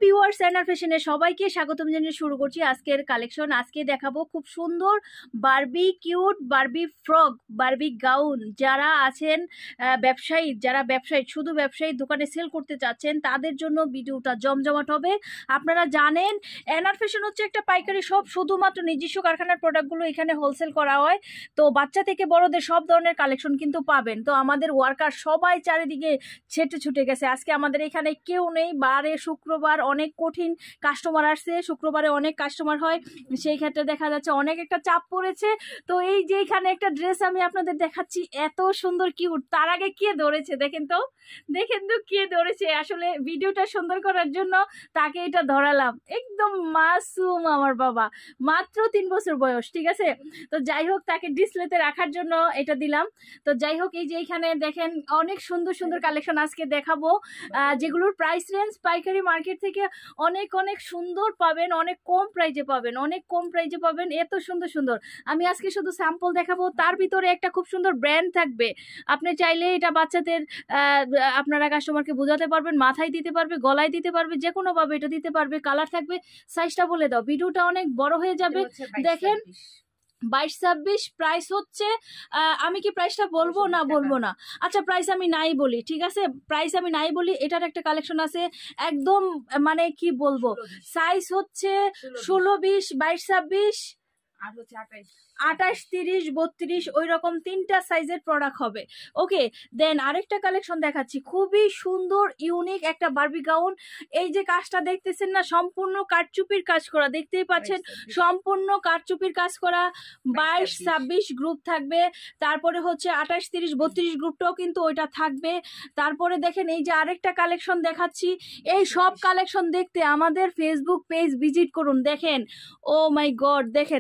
Viewers, এনার ফ্যাশনে সবাইকে স্বাগতম জানিয়ে শুরু করছি আজকের কালেকশন। আজকে দেখাবো খুব সুন্দর Barbie cute Barbie frock, Barbie gown. যারা আছেন ব্যবসায়ী শুধু ব্যবসায়ী দোকানে সেল করতে চাচ্ছেন তাদের জন্য ভিডিওটা জমজমাট হবে। আপনারা জানেন এনার ফ্যাশন হচ্ছে একটা পাইকারি শপ, শুধুমাত্র নিজস্ব কারখানার প্রোডাক্টগুলো এখানে হোলসেল করা হয়। তো বাচ্চা থেকে বড়দের সব ধরনের কালেকশন কিন্তু পাবেন। তো আমাদের ওয়ার্কার সবাই চারিদিকে ছুটে গেছে। আজকে আমাদের এখানে কেউ নেই, বারে শুক্রবার অনেক কঠিন কাস্টমার আসছে, শুক্রবারে অনেক কাস্টমার হয়, সেই ক্ষেত্রে দেখা যাচ্ছে অনেক একটা চাপ পড়েছে। তো এই যে এখানে একটা ড্রেস আমি আপনাদের দেখাচ্ছি, এত সুন্দর কিউট। তার আগে কে ধরেছে দেখেন তো কে ধরেছে। আসলে ভিডিওটা সুন্দর করার জন্য তাকে এটা ধরালাম। একদম মাসুম আমার বাবা, মাত্র 3 বছর বয়স, ঠিক আছে। তো যাই হোক, তাকে ডিসপ্লেতে রাখার জন্য এটা দিলাম। তো যাই হোক, এই যে এখানে দেখেন অনেক সুন্দর সুন্দর কালেকশন আজকে দেখাবো, যেগুলোর প্রাইস রেঞ্জ পাইকারি মার্কেট থেকে অনেক অনেক সুন্দর পাবেন, অনেক কম প্রাইজে পাবেন, এত সুন্দর সুন্দর। আমি আজকে শুধু স্যাম্পল দেখাবো, তার ভিতরে একটা খুব সুন্দর ব্র্যান্ড থাকবে। আপনি চাইলে এটা বাচ্চাদের আপনারা কাস্টমারকে বোঝাতে পারবেন, মাথায় দিতে পারবে, গলায় দিতে পারবে, যে কোনো ভাবে এটা দিতে পারবে। কালার থাকবে, সাইজটা বলে দাও, ভিডিওটা অনেক বড় হয়ে যাবে। দেখেন 22-26 প্রাইস হচ্ছে। আমি কি প্রাইসটা বলবো না? আচ্ছা, প্রাইস আমি নাই বলি, ঠিক আছে, প্রাইস আমি নাই বলি। এটার একটা কালেকশন আছে একদম, মানে কি বলবো, সাইজ হচ্ছে 16, 20, 22, 26 আর হচ্ছে 28, 30, 32, ওই রকম 3টা সাইজের প্রোডাক্ট হবে। ওকে, দেন আরেকটা কালেকশন দেখাচ্ছি, খুবই সুন্দর ইউনিক একটা বারবি গাউন। এই যে কাজটা দেখতেছেন না, সম্পূর্ণ কারচুপির কাজ করা, দেখতেই পাচ্ছেন, সম্পূর্ণ কারচুপির কাজ করা। 22, 26 গ্রুপ থাকবে, তারপরে হচ্ছে 28, 30, 32 গ্রুপটাও কিন্তু ওইটা থাকবে। তারপরে দেখেন এই যে আরেকটা কালেকশন দেখাচ্ছি। এই সব কালেকশন দেখতে আমাদের ফেসবুক পেজ ভিজিট করুন। দেখেন, ও মাই গড, দেখেন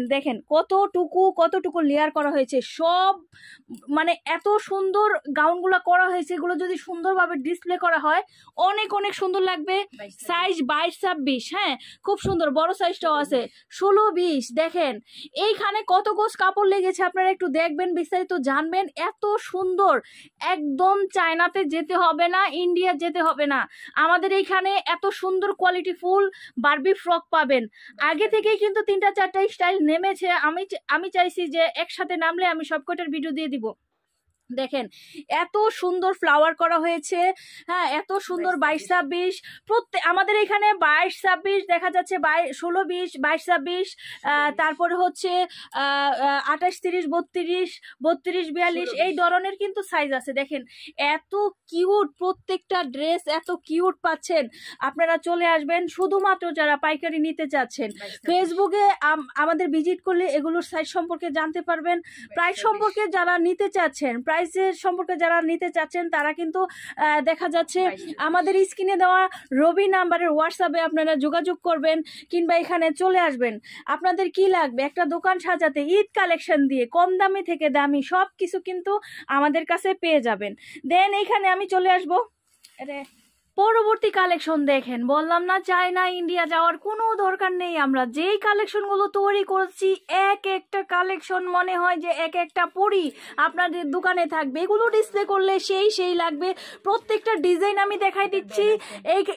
কতটুকু লেয়ার করা হয়েছে। সব মানে এত সুন্দর গাউনগুলো করা হয়েছে, এগুলো যদি সুন্দরভাবে ডিসপ্লে করা হয় অনেক অনেক সুন্দর লাগবে। সাইজ 22, 26, হ্যাঁ, খুব সুন্দর, বড় সাইজটাও আছে। 16, 20, দেখেন এইখানে কত গোছ কাপড় লেগেছে, আপনারা একটু দেখবেন, বিস্তারিত জানবেন। এত সুন্দর, একদম চায়নাতে যেতে হবে না, ইন্ডিয়া যেতে হবে না, আমাদের এইখানে এত সুন্দর কোয়ালিটি ফুল বারবি ফ্রক পাবেন। আগে থেকেই কিন্তু 3টা 4টা স্টাইল নেমেছে। আমি চাইছি যে একসাথে নামলে আমি সবকটার ভিডিও দিয়ে দিব। দেখেন এত সুন্দর ফ্লাওয়ার করা হয়েছে, হ্যাঁ, এত সুন্দর। 22, 26 প্রত্যেক আমাদের এখানে 22, 26 দেখা যাচ্ছে, 16, 20, 22, 26, তারপরে হচ্ছে 28, 30, 32, 32, 42 এই ধরনের কিন্তু সাইজ আছে। দেখেন এত কিউট, প্রত্যেকটা ড্রেস এত কিউট পাচ্ছেন। আপনারা চলে আসবেন, শুধুমাত্র যারা পাইকারি নিতে চাচ্ছেন ফেসবুকে আমাদের ভিজিট করলে এগুলোর সাইজ সম্পর্কে জানতে পারবেন। প্রাইস সম্পর্কে যারা নিতে চাচ্ছেন, প্রাইসের সম্পর্কে যারা নিতে চাচ্ছেন তারা কিন্তু দেখা যাচ্ছে আমাদের স্ক্রিনে দেওয়া রবি নাম্বারের হোয়াটসঅ্যাপে আপনারা যোগাযোগ করবেন, কিংবা এখানে চলে আসবেন। আপনাদের কি লাগবে, একটা দোকান সাজাতে ঈদ কালেকশন দিয়ে কম দামি থেকে দামি সব কিছু কিন্তু আমাদের কাছে পেয়ে যাবেন। দেন এইখানে আমি চলে আসবো পরবর্তী কালেকশন। দেখেন, বললাম না চায়না ইন্ডিয়া যাওয়ার কোনো দরকার নেই। আমরা যেই কালেকশনগুলো তৈরি করছি, এক একটা কালেকশন মনে হয় যে এক একটা পরি আপনাদের দোকানে থাকবে। এগুলো ডিসপ্লে করলে সেই লাগবে। প্রত্যেকটা ডিজাইন আমি দেখাই দিচ্ছি।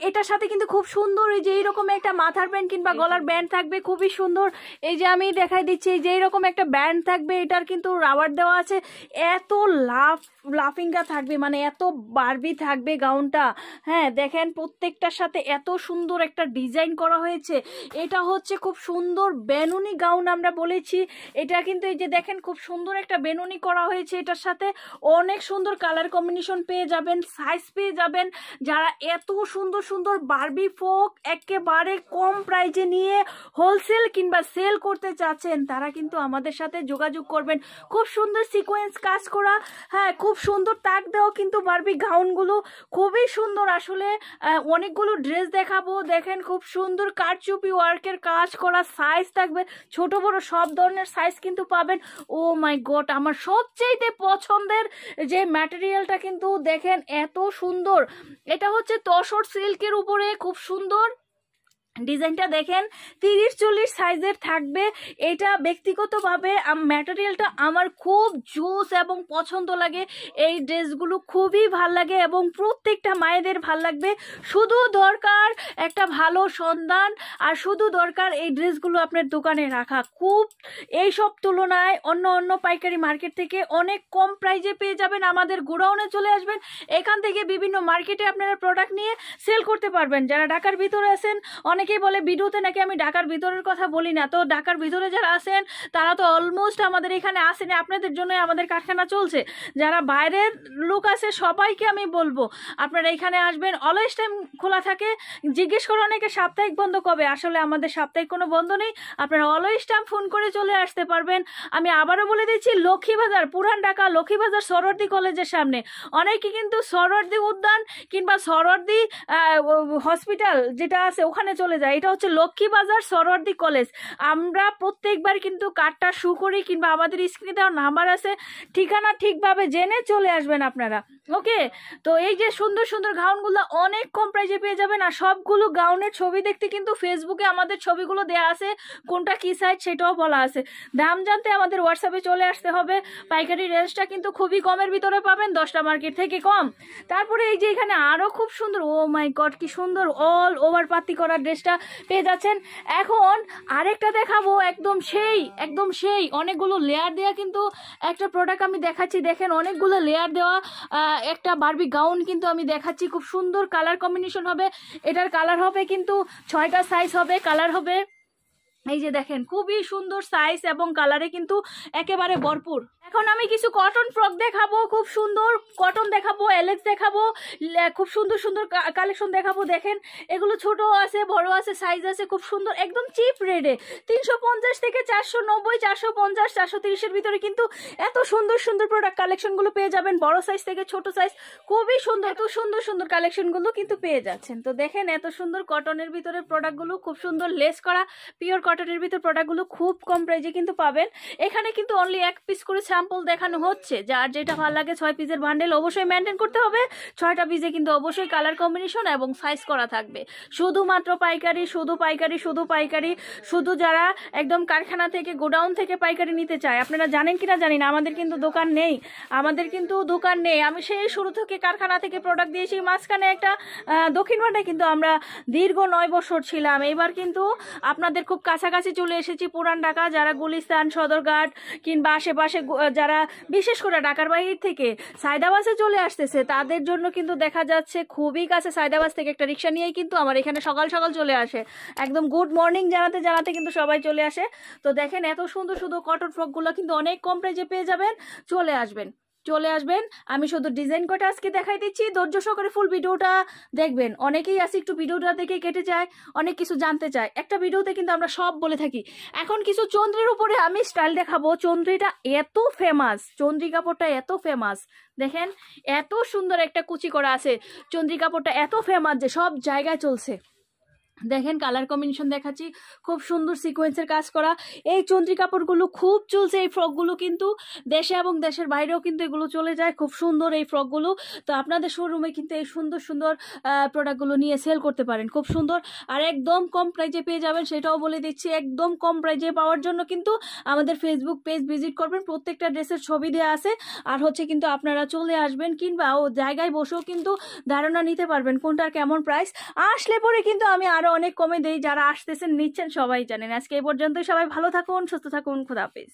এটার সাথে কিন্তু খুব সুন্দর এই যে এইরকম একটা মাথার ব্যান্ড কিংবা গলার ব্যান্ড থাকবে, খুবই সুন্দর। এই যে আমি দেখাই দিচ্ছি, এই যে এইরকম একটা ব্যান্ড থাকবে, এটার কিন্তু রাবার দেওয়া আছে। এত লাফিঙ্গা থাকবে, মানে এত বারবি থাকবে গাউনটা। হ্যাঁ, দেখেন প্রত্যেকটার সাথে এত সুন্দর একটা ডিজাইন করা হয়েছে। এটা হচ্ছে খুব সুন্দর বেনুনি গাউন আমরা বলেছি। এটা কিন্তু এই যে দেখেন খুব সুন্দর একটা বেনুনি করা হয়েছে, এটার সাথে অনেক সুন্দর কালার কম্বিনেশন পেয়ে যাবেন, সাইজ পেয়ে যাবেন। যারা এত সুন্দর সুন্দর বারবি ফ্রক একেবারে কম প্রাইজে নিয়ে হোলসেল কিংবা সেল করতে চাচ্ছেন তারা কিন্তু আমাদের সাথে যোগাযোগ করবেন। খুব সুন্দর সিকোয়েন্স কাজ করা, হ্যাঁ, খুব সুন্দর তাক দেওয়া কিন্তু বারবি গাউনগুলো খুবই সুন্দর। আসলে অনেকগুলো ড্রেস দেখাবো। দেখেন খুব সুন্দর কারচুপি ওয়ার্কের কাজ করা, সাইজ থাকবে ছোট বড় সব ধরনের সাইজ কিন্তু পাবেন। ও মাই গড, আমার সবচেয়ে পছন্দের যে ম্যাটেরিয়ালটা কিন্তু দেখেন এত সুন্দর। এটা হচ্ছে তসর সিল্কের উপরে খুব সুন্দর ডিজাইনটা দেখেন 30-40 সাইজের থাকবে। এটা ব্যক্তিগতভাবে ম্যাটেরিয়ালটা আমার খুব জোস এবং পছন্দ লাগে। এই ড্রেসগুলো খুবই ভাল লাগে এবং প্রত্যেকটা মায়েদের ভাল লাগবে। শুধু দরকার একটা ভালো সন্ধান, আর শুধু দরকার এই ড্রেসগুলো আপনার দোকানে রাখা। খুব এইসব তুলনায় অন্য অন্য পাইকারি মার্কেট থেকে অনেক কম প্রাইজে পেয়ে যাবেন। আমাদের গোডাউনে চলে আসবেন, এখান থেকে বিভিন্ন মার্কেটে আপনারা প্রোডাক্ট নিয়ে সেল করতে পারবেন। যারা ঢাকার ভিতরে আছেন, অনেকেই বলে ভিডিওতে নাকি আমি ঢাকার ভিতরের কথা বলি না, তো ঢাকার ভিতরে যারা আছেন তারা তো অলমোস্ট আমাদের এখানে আসেন, আপনাদের জন্য আমাদের কারখানা চলছে। যারা বাইরের লোক আছে সবাইকে আমি বলবো আপনারা এখানে আসবেন, অলওয়েজ টাইম খোলা থাকে। জিজ্ঞেস করে অনেকে সাপ্তাহিক বন্ধ কবে, আসলে আমাদের সাপ্তাহিক কোনো বন্ধ নেই, আপনারা অলওয়েজ টাইম ফোন করে চলে আসতে পারবেন। আমি আবারও বলে দিচ্ছি, লক্ষ্মীবাজার, পুরান ঢাকা লক্ষ্মীবাজার সরোয়ার্দী কলেজের সামনে। অনেকে কিন্তু সরোয়ার্দী উদ্যান কিংবা সরোয়ার্দী হসপিটাল যেটা আছে ওখানে চলে যায়, এটা হচ্ছে লক্ষ্মীবাজার সরোয়ার্দী কলেজ। আমরা প্রত্যেকবার কিন্তু কার্ডটা শু করি, কিংবা আমাদের স্ক্রিনে দেওয়া নাম্বার আছে, ঠিকানা ঠিকভাবে জেনে চলে আসবেন আপনারা। ওকে, তো এই যে সুন্দর সুন্দর গাউনগুলো অনেক কম প্রাইসে পেয়ে যাবেন। আর সবগুলো গাউনের ছবি দেখতে কিন্তু ফেসবুকে আমাদের ছবিগুলো দেওয়া আছে, কোনটা কি সাইজ সেটাও বলা আছে। দাম জানতে আমাদের হোয়াটসঅ্যাপে চলে আসতে হবে। পাইকারি রেঞ্জটা কিন্তু খুবই কমের ভিতরে পাবেন, 10টা মার্কেট থেকে কম। তারপরে এই যে এখানে আরও খুব সুন্দর, ও মাই গড কি সুন্দর অল ওভার পাতি করা ড্রেসটা পেয়ে যাচ্ছেন। এখন আরেকটা দেখাবো, একদম সেই অনেকগুলো লেয়ার দেওয়া কিন্তু একটা প্রোডাক্ট আমি দেখাচ্ছি। দেখেন অনেকগুলো লেয়ার দেওয়া একটা বারবি গাউন কিন্তু আমি দেখাচ্ছি। খুব সুন্দর কালার কম্বিনেশন হবে, এটার কালার হবে কিন্তু 6টা সাইজ হবে, কালার হবে। এই যে দেখেন খুবই সুন্দর সাইজ এবং কালারে কিন্তু একেবারে ভরপুর। এখন আমি কিছু কটন ফ্রক দেখাবো, খুব সুন্দর কটন দেখাবো, এলেক্স দেখাবো, খুব সুন্দর সুন্দর কালেকশন দেখাবো। দেখেন এগুলো ছোট আছে, বড় আছে, সাইজ আছে, খুব সুন্দর একদম চিপ রেটে 350 থেকে 490, 450, 430-এর ভিতরে কিন্তু এত সুন্দর সুন্দর প্রোডাক্ট কালেকশনগুলো পেয়ে যাবেন। বড় সাইজ থেকে ছোট সাইজ খুবই সুন্দর, এত সুন্দর সুন্দর কালেকশনগুলো কিন্তু পেয়ে যাচ্ছেন। তো দেখেন এত সুন্দর কটনের ভিতরে প্রোডাক্টগুলো, খুব সুন্দর লেস করা পিওর কটনের ভিতর প্রোডাক্টগুলো খুব কম প্রাইসে কিন্তু পাবেন। এখানে কিন্তু অনলি 1 পিস করে স্যাম্পল দেখানো হচ্ছে, যার যেটা ভালো লাগে 6 পিসের বান্ডেল অবশ্যই মেনটেন করতে হবে। 6টা পিসে কিন্তু অবশ্যই কালার কম্বিনেশন এবং সাইজ করা থাকবে। শুধুমাত্র পাইকারি, শুধু পাইকারি, শুধু যারা একদম কারখানা থেকে গোডাউন থেকে পাইকারি নিতে চায়। আপনারা জানেন কিনা জানি না, আমাদের কিন্তু দোকান নেই, আমি সেই শুরু থেকে কারখানা থেকে প্রোডাক্ট দিয়েছি। মাঝখানে একটা দক্ষিণ ভান্ডারে কিন্তু আমরা দীর্ঘ 9 বছর ছিলাম। এবার কিন্তু আপনাদের খুব কাছাকাছি চলে এসেছি, পুরান ঢাকা। যারা গুলিস্তান, সদরঘাট কিংবা আশেপাশে যারা বিশেষ করে ঢাকার বাইরে থেকে সায়দাবাসে চলে আসতেছে, তাদের জন্য কিন্তু দেখা যাচ্ছে খুবই কাছে। সায়দাবাস থেকে একটা রিক্সা নিয়েই কিন্তু আমার এখানে সকাল সকাল চলে আসে, একদম গুড মর্নিং জানাতে জানাতে কিন্তু সবাই চলে আসে। তো দেখেন এত সুন্দর শুধু কটন ফ্রকগুলো কিন্তু অনেক কম প্রাইসে পেয়ে যাবেন। চলে আসবেন। আমি শুধু ডিজাইন কটা আজকে দেখাই দিচ্ছি, ধৈর্য সহকারে ফুল ভিডিওটা দেখবেন। অনেকেই আছে একটু ভিডিওটা দেখে কেটে যায়, অনেক কিছু জানতে চায়। একটা ভিডিওতে কিন্তু আমরা সব বলে থাকি। এখন কিছু চন্দ্রের উপরে আমি স্টাইল দেখাবো। চন্দ্রিটা এত ফেমাস, চন্দ্রি কাপড়টা এত ফেমাস। দেখেন এত সুন্দর একটা কুচি করা আছে, চন্দ্রি কাপড়টা এত ফেমাস যে সব জায়গায় চলছে। দেখেন কালার কম্বিনেশন দেখাচ্ছি, খুব সুন্দর সিকোয়েন্সের কাজ করা। এই চন্দ্রি কাপড়গুলো খুব চলছে, এই ফ্রকগুলো কিন্তু দেশে এবং দেশের বাইরেও কিন্তু এগুলো চলে যায়। খুব সুন্দর এই ফ্রকগুলো, তো আপনাদের শোরুমে কিন্তু এই সুন্দর সুন্দর প্রোডাক্টগুলো নিয়ে সেল করতে পারেন, খুব সুন্দর। আর একদম কম প্রাইজে পেয়ে যাবেন, সেটাও বলে দিচ্ছি। একদম কম প্রাইজে পাওয়ার জন্য কিন্তু আমাদের ফেসবুক পেজ ভিজিট করবেন, প্রত্যেকটা ড্রেসের ছবি দেওয়া আছে। আর হচ্ছে কিন্তু আপনারা চলে আসবেন, কিংবা ও জায়গায় বসেও কিন্তু ধারণা নিতে পারবেন কোনটার কেমন প্রাইস। আসলে পরে কিন্তু আমি আরো অনেক কমে দেই, যারা আসতেছেন নিচ্ছেন সবাই জানেন। আজকে এই পর্যন্তই, সবাই ভালো থাকুন, সুস্থ থাকুন, খোদা হাফেজ।